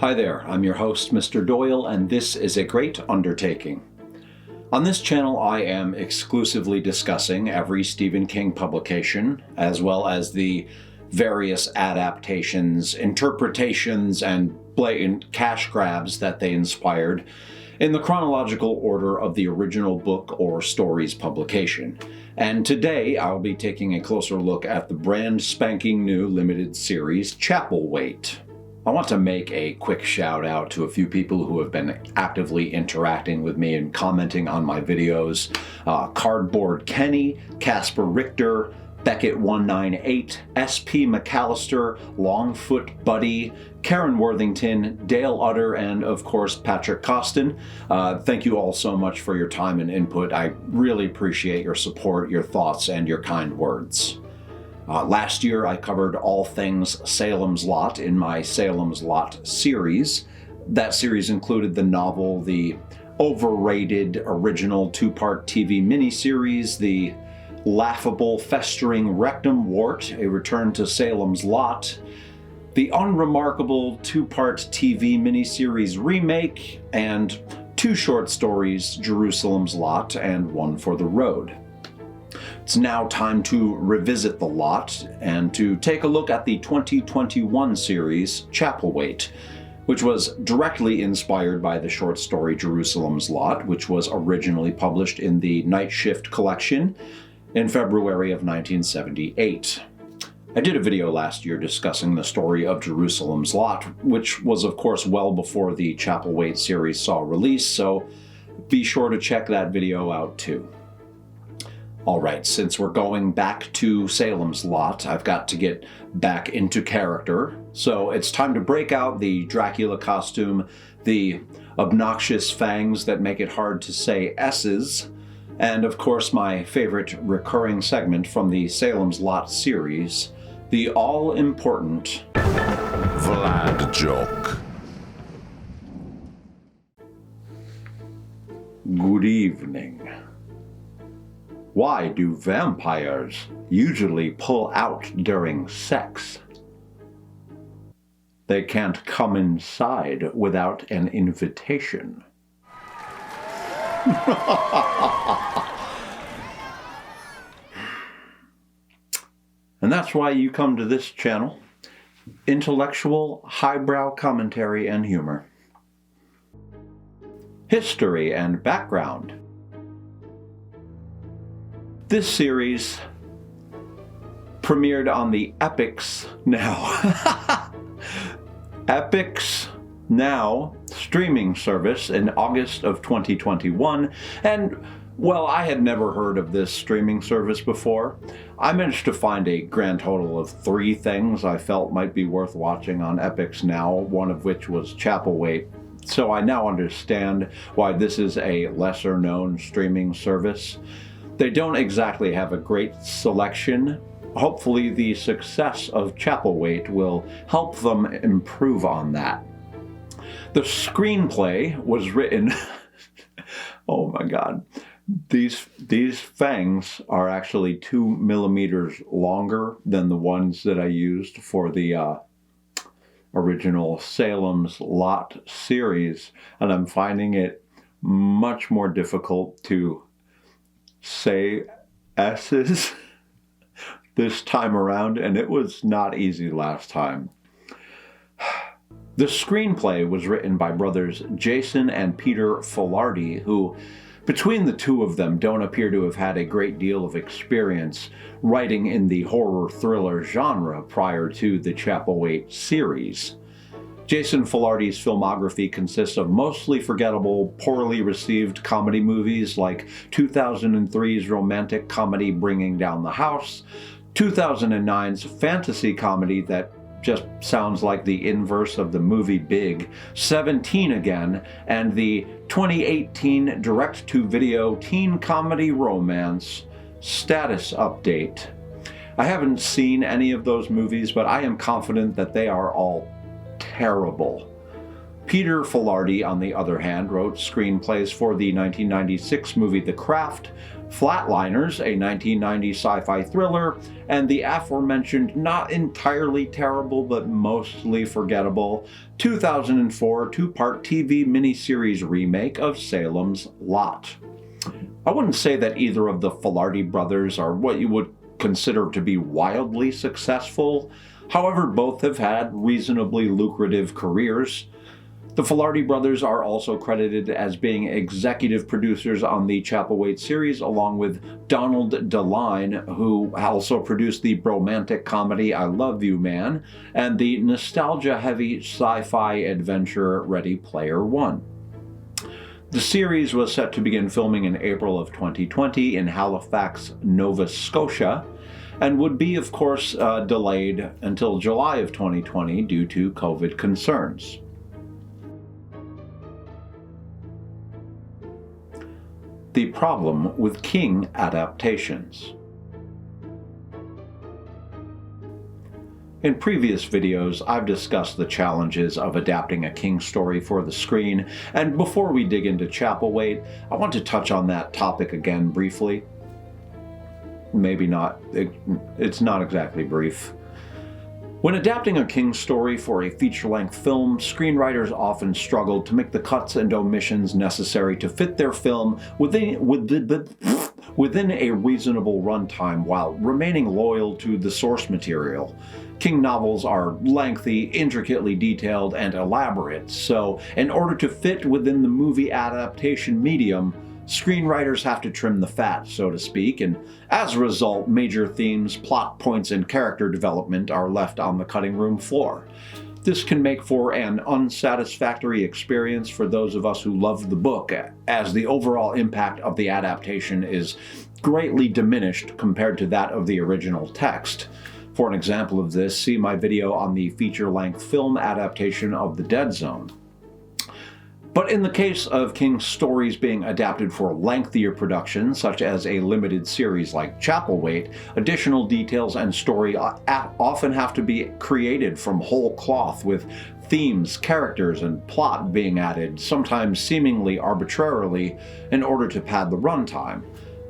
Hi there, I'm your host, Mr. Doyle, and this is a great undertaking. On this channel, I am exclusively discussing every Stephen King publication, as well as the various adaptations, interpretations, and blatant cash grabs that they inspired, in the chronological order of the original book or story's publication. And today, I'll be taking a closer look at the brand spanking new limited series, Chapelwaite. I want to make a quick shout out to a few people who have been actively interacting with me and commenting on my videos. Cardboard Kenny, Casper Richter, Beckett198, SP McAllister, Longfoot Buddy, Karen Worthington, Dale Utter, and of course Patrick Costin. Thank you all so much for your time and input. I really appreciate your support, your thoughts, and your kind words. Last year I covered all things Salem's Lot in my Salem's Lot series. That series included the novel, the overrated original two-part TV miniseries, the laughable festering rectum wart, A Return to Salem's Lot, the unremarkable two-part TV miniseries remake, and two short stories, Jerusalem's Lot and One for the Road. It's now time to revisit the lot and to take a look at the 2021 series, Chapelwaite, which was directly inspired by the short story Jerusalem's Lot, which was originally published in the Night Shift collection in February of 1978. I did a video last year discussing the story of Jerusalem's Lot, which was of course well before the Chapelwaite series saw release, so be sure to check that video out too. Alright, since we're going back to Salem's Lot, I've got to get back into character. So it's time to break out the Dracula costume, the obnoxious fangs that make it hard to say S's, and of course my favorite recurring segment from the Salem's Lot series, the all-important Vlad Joke. Good evening. Why do vampires usually pull out during sex? They can't come inside without an invitation. And that's why you come to this channel. Intellectual, highbrow commentary and humor. History and background. This series premiered on the Epix Now. Epix Now streaming service in August of 2021, and well, I had never heard of this streaming service before. I managed to find a grand total of 3 things I felt might be worth watching on Epix Now, one of which was Chapelwaite. So I now understand why this is a lesser known streaming service. They don't exactly have a great selection. Hopefully the success of Chapelwaite will help them improve on that. The screenplay was written... Oh my god. These fangs are actually 2 millimeters longer than the ones that I used for the original Salem's Lot series, and I'm finding it much more difficult to say S's this time around, and it was not easy last time. The screenplay was written by brothers Jason and Peter Filardi, who, between the two of them, don't appear to have had a great deal of experience writing in the horror thriller genre prior to the Chapelwaite series. Jason Filardi's filmography consists of mostly forgettable, poorly received comedy movies like 2003's romantic comedy Bringing Down the House, 2009's fantasy comedy that just sounds like the inverse of the movie Big, 17 Again, and the 2018 direct-to-video teen comedy romance Status Update. I haven't seen any of those movies, but I am confident that they are all terrible. Peter Filardi, on the other hand, wrote screenplays for the 1996 movie The Craft, Flatliners, a 1990 sci-fi thriller, and the aforementioned not entirely terrible but mostly forgettable 2004 two-part TV miniseries remake of Salem's Lot. I wouldn't say that either of the Filardi brothers are what you would consider to be wildly successful. However, both have had reasonably lucrative careers. The Filardi brothers are also credited as being executive producers on the Chapelwaite series, along with Donald DeLine, who also produced the bromantic comedy I Love You Man and the nostalgia-heavy sci-fi adventure Ready Player One. The series was set to begin filming in April of 2020 in Halifax, Nova Scotia, and would be, of course, delayed until July of 2020 due to COVID concerns. The problem with King Adaptations. In previous videos, I've discussed the challenges of adapting a King story for the screen, and before we dig into Chapelwaite, I want to touch on that topic again briefly. Maybe not. It's not exactly brief. When adapting a King story for a feature-length film, screenwriters often struggle to make the cuts and omissions necessary to fit their film within a reasonable runtime while remaining loyal to the source material. King novels are lengthy, intricately detailed, and elaborate, so in order to fit within the movie adaptation medium, screenwriters have to trim the fat, so to speak, and as a result, major themes, plot points, and character development are left on the cutting room floor. This can make for an unsatisfactory experience for those of us who love the book, as the overall impact of the adaptation is greatly diminished compared to that of the original text. For an example of this, see my video on the feature-length film adaptation of The Dead Zone. But in the case of King's stories being adapted for lengthier productions, such as a limited series like Chapelwaite, additional details and story often have to be created from whole cloth, with themes, characters, and plot being added, sometimes seemingly arbitrarily, in order to pad the runtime.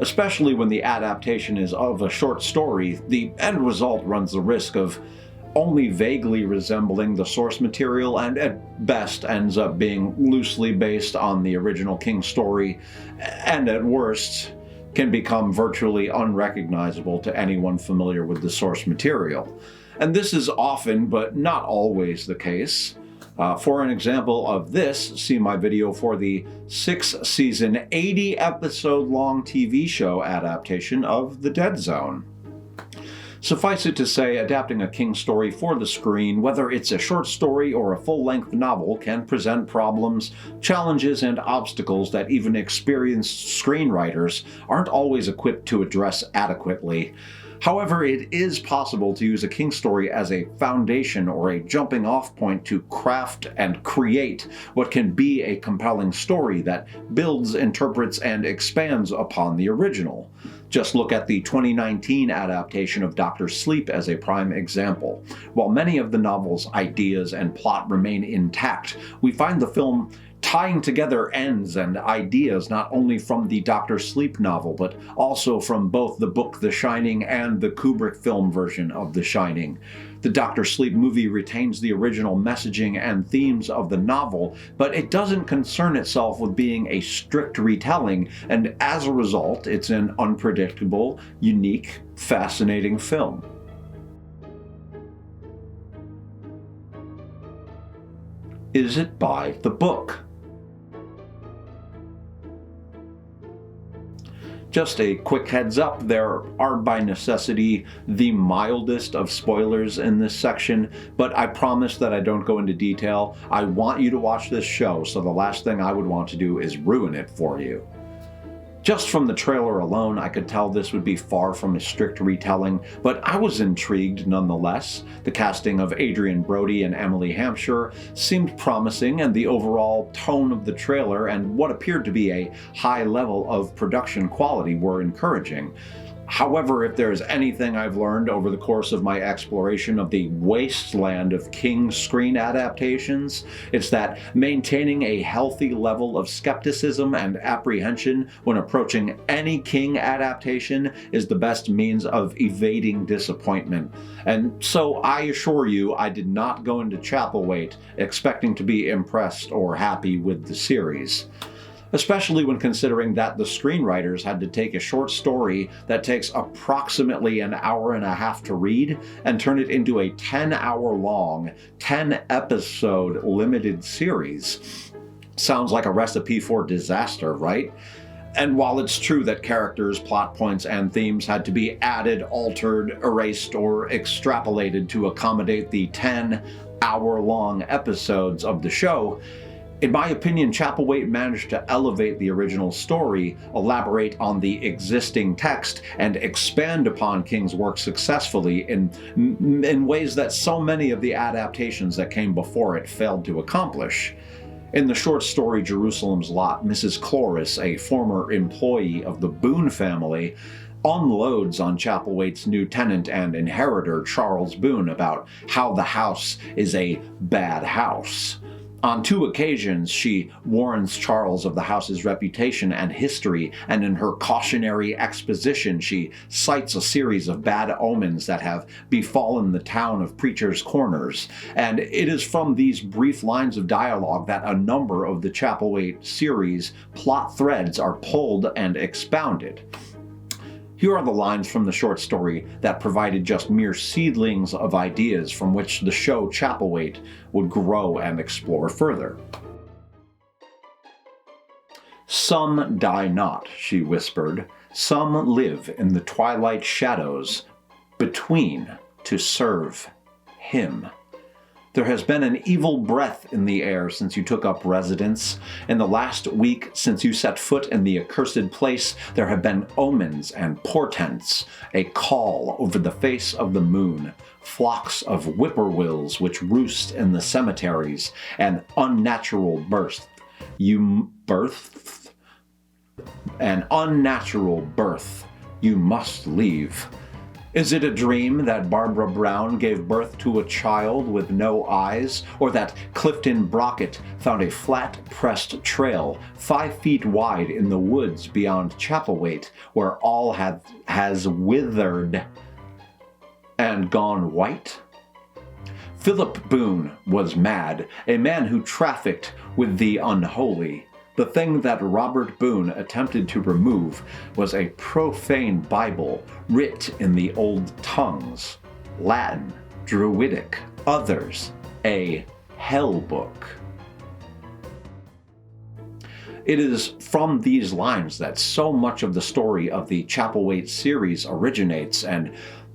Especially when the adaptation is of a short story, the end result runs the risk of only vaguely resembling the source material and at best ends up being loosely based on the original King story, and at worst can become virtually unrecognizable to anyone familiar with the source material. And this is often, but not always, the case. For an example of this, see my video for the 6-season, 80-episode-long TV show adaptation of The Dead Zone. Suffice it to say, adapting a King story for the screen, whether it's a short story or a full-length novel, can present problems, challenges, and obstacles that even experienced screenwriters aren't always equipped to address adequately. However, it is possible to use a King story as a foundation or a jumping-off point to craft and create what can be a compelling story that builds, interprets, and expands upon the original. Just look at the 2019 adaptation of Dr. Sleep as a prime example. While many of the novel's ideas and plot remain intact, we find the film tying together ends and ideas not only from the Dr. Sleep novel, but also from both the book The Shining and the Kubrick film version of The Shining. The Dr. Sleep movie retains the original messaging and themes of the novel, but it doesn't concern itself with being a strict retelling, and as a result, it's an unpredictable, unique, fascinating film. Is it by the book? Just a quick heads up, there are by necessity the mildest of spoilers in this section, but I promise that I don't go into detail. I want you to watch this show, so the last thing I would want to do is ruin it for you. Just from the trailer alone, I could tell this would be far from a strict retelling, but I was intrigued nonetheless. The casting of Adrian Brody and Emily Hampshire seemed promising, and the overall tone of the trailer and what appeared to be a high level of production quality were encouraging. However, if there's anything I've learned over the course of my exploration of the wasteland of King screen adaptations, it's that maintaining a healthy level of skepticism and apprehension when approaching any King adaptation is the best means of evading disappointment. And so I assure you, I did not go into Chapelwaite expecting to be impressed or happy with the series. Especially when considering that the screenwriters had to take a short story that takes approximately an hour and a half to read and turn it into a 10-hour-long, 10-episode limited series. Sounds like a recipe for disaster, right? And while it's true that characters, plot points, and themes had to be added, altered, erased, or extrapolated to accommodate the 10-hour-long episodes of the show, in my opinion, Chapelwaite managed to elevate the original story, elaborate on the existing text, and expand upon King's work successfully in ways that so many of the adaptations that came before it failed to accomplish. In the short story Jerusalem's Lot, Mrs. Cloris, a former employee of the Boone family, unloads on Chapelwaite's new tenant and inheritor, Charles Boone, about how the house is a bad house. On 2 occasions, she warns Charles of the house's reputation and history, and in her cautionary exposition, she cites a series of bad omens that have befallen the town of Preacher's Corners. And it is from these brief lines of dialogue that a number of the Chapelwaite series plot threads are pulled and expounded. Here are the lines from the short story that provided just mere seedlings of ideas from which the show Chapelwaite would grow and explore further. "Some die not," she whispered. "Some live in the twilight shadows between to serve him. There has been an evil breath in the air since you took up residence. In the last week since you set foot in the accursed place, there have been omens and portents, a call over the face of the moon, flocks of whippoorwills which roost in the cemeteries, an unnatural birth. An unnatural birth. You must leave. Is it a dream that Barbara Brown gave birth to a child with no eyes, or that Clifton Brockett found a flat-pressed trail 5 feet wide in the woods beyond Chapelwaite, where all has withered and gone white? Philip Boone was mad, a man who trafficked with the unholy. The thing that Robert Boone attempted to remove was a profane Bible writ in the old tongues, Latin, Druidic, others, a hell book. It is from these lines that so much of the story of the Chapelwaite series originates, and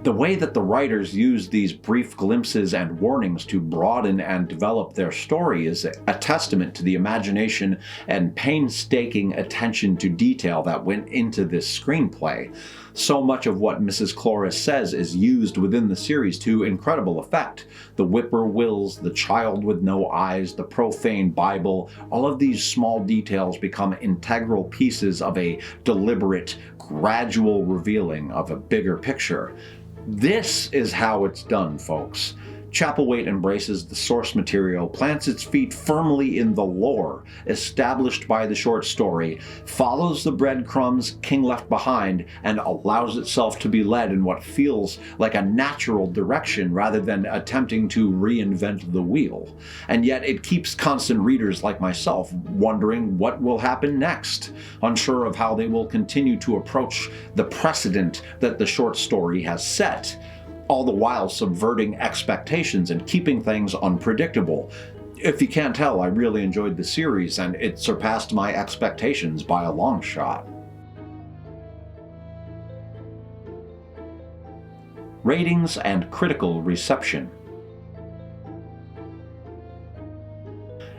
the way that the writers use these brief glimpses and warnings to broaden and develop their story is a testament to the imagination and painstaking attention to detail that went into this screenplay. So much of what Mrs. Cloris says is used within the series to incredible effect. The whippoorwills, the child with no eyes, the profane Bible, all of these small details become integral pieces of a deliberate, gradual revealing of a bigger picture. This is how it's done, folks. Chapelwaite embraces the source material, plants its feet firmly in the lore established by the short story, follows the breadcrumbs King left behind, and allows itself to be led in what feels like a natural direction rather than attempting to reinvent the wheel. And yet it keeps constant readers like myself wondering what will happen next, unsure of how they will continue to approach the precedent that the short story has set, all the while subverting expectations and keeping things unpredictable. If you can't tell, I really enjoyed the series, and it surpassed my expectations by a long shot. Ratings and critical reception.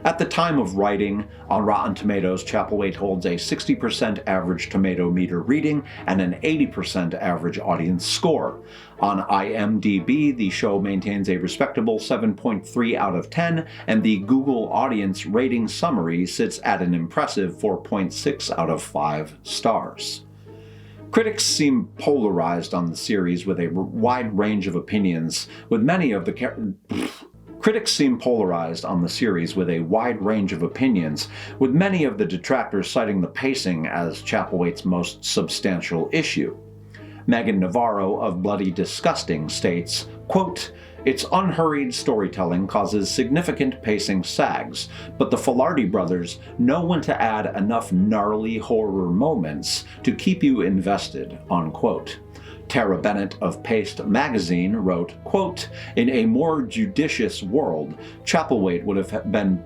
At the time of writing, on Rotten Tomatoes, Chapelwaite holds a 60% average tomato meter reading and an 80% average audience score. On IMDb, the show maintains a respectable 7.3 out of 10, and the Google Audience Rating Summary sits at an impressive 4.6 out of 5 stars. Critics seem polarized on the series with a wide range of opinions, with many of the detractors citing the pacing as Chapelwaite's most substantial issue. Megan Navarro of Bloody Disgusting states, quote, "Its unhurried storytelling causes significant pacing sags, but the Filardi brothers know when to add enough gnarly horror moments to keep you invested," unquote. Tara Bennett of Paste magazine wrote, quote, "In a more judicious world, Chapelwaite would have been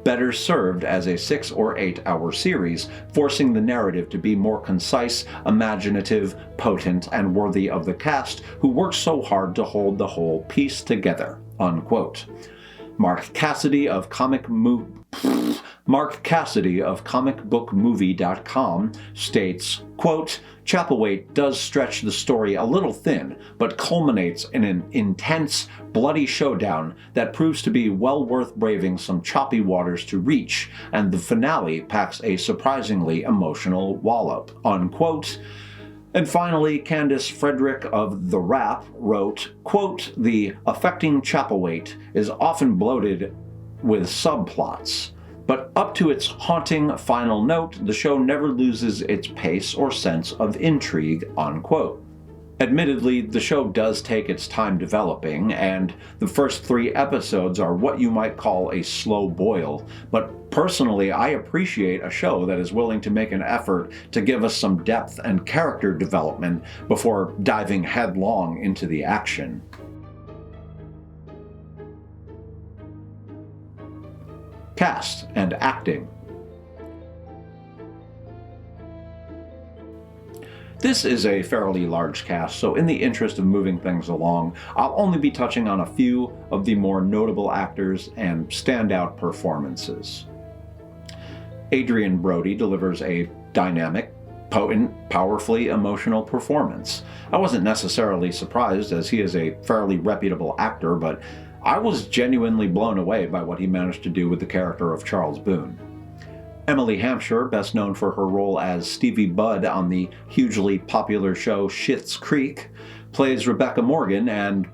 better served as a 6 or 8 hour series, forcing the narrative to be more concise, imaginative, potent, and worthy of the cast who worked so hard to hold the whole piece together," unquote. Mark Cassidy of comicbookmovie.com states, quote, "Chapelwaite does stretch the story a little thin, but culminates in an intense, bloody showdown that proves to be well worth braving some choppy waters to reach, and the finale packs a surprisingly emotional wallop," unquote. And finally, Candace Frederick of The Wrap wrote, quote, "The affecting Chapelwaite is often bloated with subplots, but up to its haunting final note, the show never loses its pace or sense of intrigue," unquote. Admittedly, the show does take its time developing, and the first 3 episodes are what you might call a slow boil, but personally I appreciate a show that is willing to make an effort to give us some depth and character development before diving headlong into the action. Cast and acting. This is a fairly large cast, so in the interest of moving things along, I'll only be touching on a few of the more notable actors and standout performances. Adrian Brody delivers a dynamic, potent, powerfully emotional performance. I wasn't necessarily surprised, as he is a fairly reputable actor, but I was genuinely blown away by what he managed to do with the character of Charles Boone. Emily Hampshire, best known for her role as Stevie Budd on the hugely popular show Schitt's Creek, plays Rebecca Morgan, and,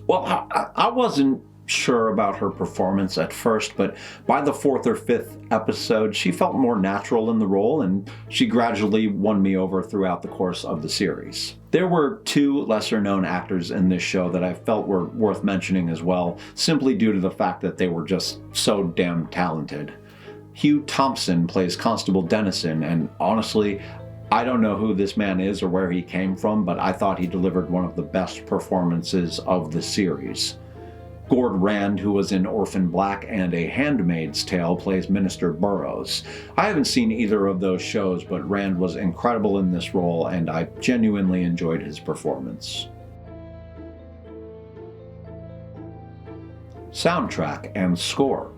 well, I wasn't sure about her performance at first, but by the 4th or 5th episode, she felt more natural in the role, and she gradually won me over throughout the course of the series. There were 2 lesser-known actors in this show that I felt were worth mentioning as well, simply due to the fact that they were just so damn talented. Hugh Thompson plays Constable Dennison, and honestly, I don't know who this man is or where he came from, but I thought he delivered one of the best performances of the series. Gord Rand, who was in Orphan Black and A Handmaid's Tale, plays Minister Burroughs. I haven't seen either of those shows, but Rand was incredible in this role, and I genuinely enjoyed his performance. Soundtrack and score.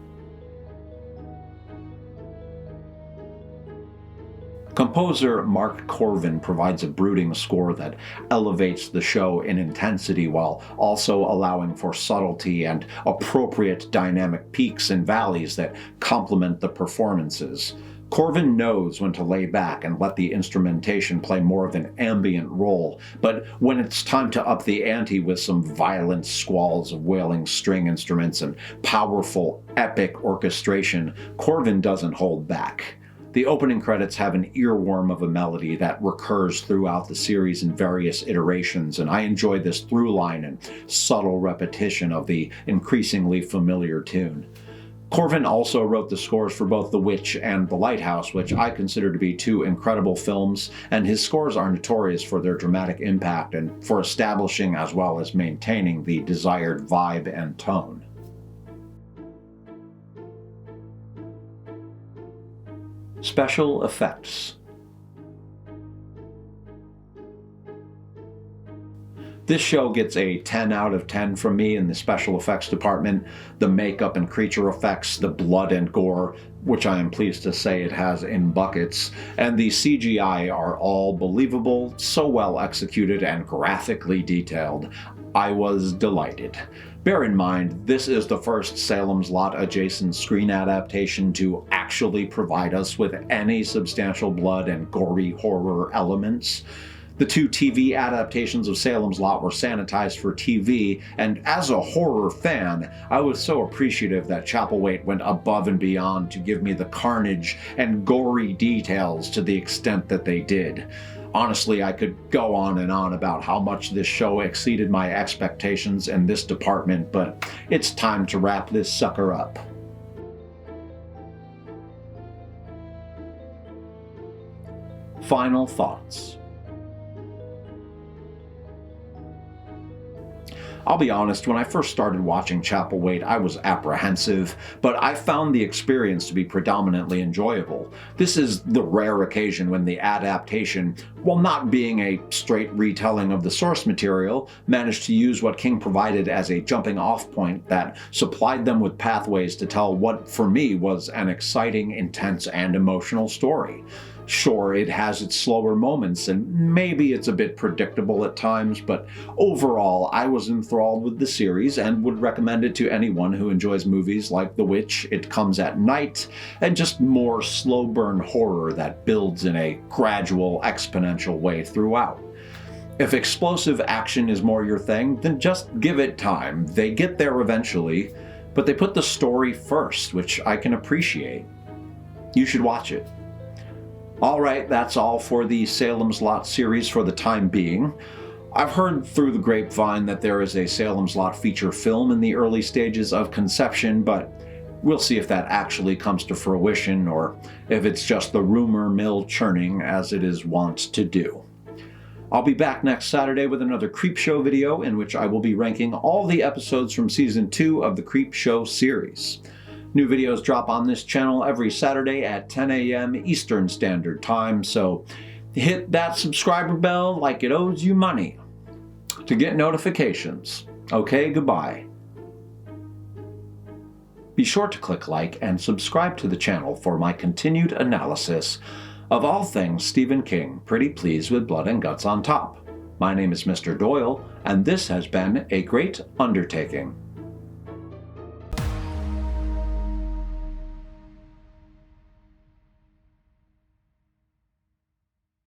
Composer Mark Corvin provides a brooding score that elevates the show in intensity while also allowing for subtlety and appropriate dynamic peaks and valleys that complement the performances. Corvin knows when to lay back and let the instrumentation play more of an ambient role, but when it's time to up the ante with some violent squalls of wailing string instruments and powerful, epic orchestration, Corvin doesn't hold back. The opening credits have an earworm of a melody that recurs throughout the series in various iterations, and I enjoy this through line and subtle repetition of the increasingly familiar tune. Corvin also wrote the scores for both The Witch and The Lighthouse, which I consider to be 2 incredible films, and his scores are notorious for their dramatic impact and for establishing as well as maintaining the desired vibe and tone. Special effects. This show gets a 10 out of 10 from me in the special effects department. The makeup and creature effects, the blood and gore, which I am pleased to say it has in buckets, and the CGI are all believable, so well executed and graphically detailed. I was delighted. Bear in mind, this is the first Salem's Lot adjacent screen adaptation to actually provide us with any substantial blood and gory horror elements. The two TV adaptations of Salem's Lot were sanitized for TV, and as a horror fan, I was so appreciative that Chapelwaite went above and beyond to give me the carnage and gory details to the extent that they did. Honestly, I could go on and on about how much this show exceeded my expectations in this department, but it's time to wrap this sucker up. Final thoughts. I'll be honest, when I first started watching Chapelwaite, I was apprehensive, but I found the experience to be predominantly enjoyable. This is the rare occasion when the adaptation, while not being a straight retelling of the source material, managed to use what King provided as a jumping-off point that supplied them with pathways to tell what, for me, was an exciting, intense, and emotional story. Sure, it has its slower moments, and maybe it's a bit predictable at times, but overall, I was enthralled with the series and would recommend it to anyone who enjoys movies like The Witch, It Comes at Night, and just more slow-burn horror that builds in a gradual, exponential way throughout. If explosive action is more your thing, then just give it time. They get there eventually, but they put the story first, which I can appreciate. You should watch it. Alright, that's all for the Salem's Lot series for the time being. I've heard through the grapevine that there is a Salem's Lot feature film in the early stages of conception, but we'll see if that actually comes to fruition or if it's just the rumor mill churning as it is wont to do. I'll be back next Saturday with another Creepshow video in which I will be ranking all the episodes from Season 2 of the Creepshow series. New videos drop on this channel every Saturday at 10 a.m. Eastern Standard Time, so hit that subscriber bell like it owes you money to get notifications. Okay, goodbye. Be sure to click like and subscribe to the channel for my continued analysis of all things Stephen King, pretty pleased with blood and guts on top. My name is Mr. Doyle, and this has been a great undertaking.